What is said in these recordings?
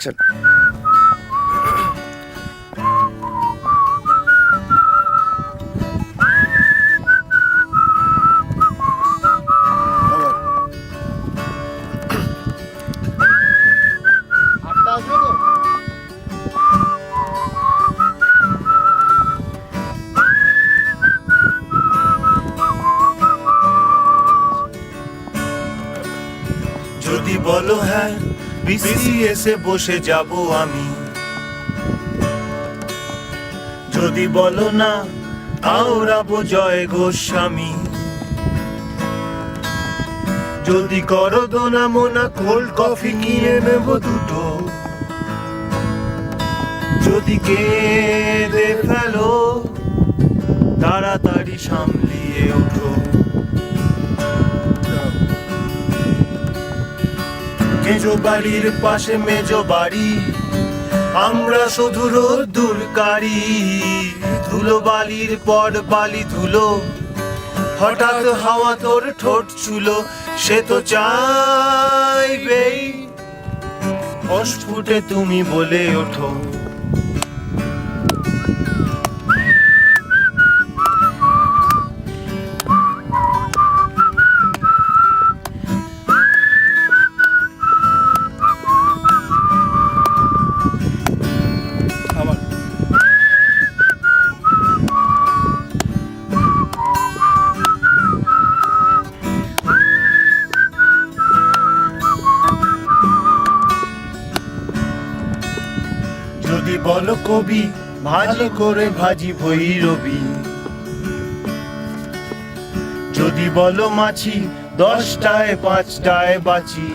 Action. যদি বলো হ্যাঁ বিসিএসে বসে যাব আমি, যদি বলো না আওড়াবো জয় গোস্বামী, যদি করো দোনা মোনা কোল্ড কফি কিনে নেব দুটো, যদি কেঁদে ফেলো তাড়াতাড়ি সামলিয়ে ওঠো। মেজো বাড়ির পাশে মেজো বাড়ি, আমরা শুধু রোদ্দুর কারি, ধুলো বালির পর বালি ধুলো, হঠাৎ হাওয়া তোর ঠোঁট ছুলো, সে তো চাইবেই অস্ফুটে তুমি বলে ওঠো। যদি বলো কবি ভাজি করে ভাজি ভৈরবী, যদি বলো মাছি 10টায় 5টায় বাঁচি,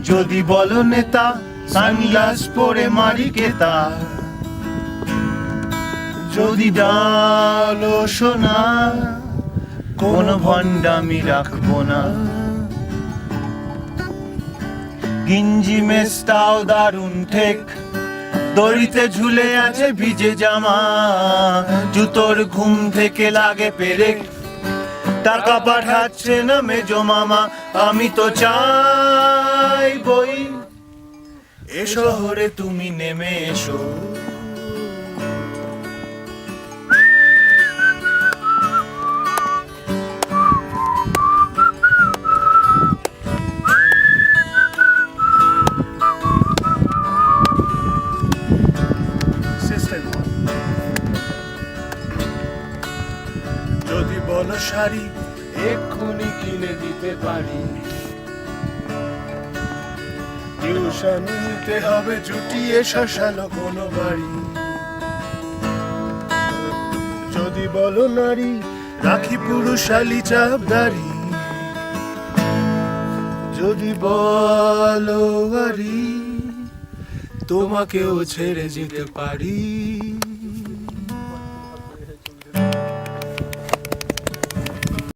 যদি বলো নেতা সানগ্লাস পরে মারি কেতা, যদি ডালো সোনা কোনো ভণ্ডামি রাখবো না। গিঞ্জি মেস্তাও দারুণ ঠেক, দড়িতে ঝুলে আছে ভিজে জামা, জুতোর ঘুম থেকে লাগে পেরেক, টাকা পাঠাচ্ছে না মেজো মামা। আমি তো চাইবই এ শহরে তুমি নেমে এসো। যদি বলো শাড়ি এক্ষুনি কিনে দিতে পারি, টিউশন নিতে হবে জুটিয়ে শশালো কোনো বাড়ি, যদি বলো নারী রাখি পুরুষালি চাপ দাড়ি, যদি বলো বাড়ি তোমাকেও ছেড়ে যেতে পারি।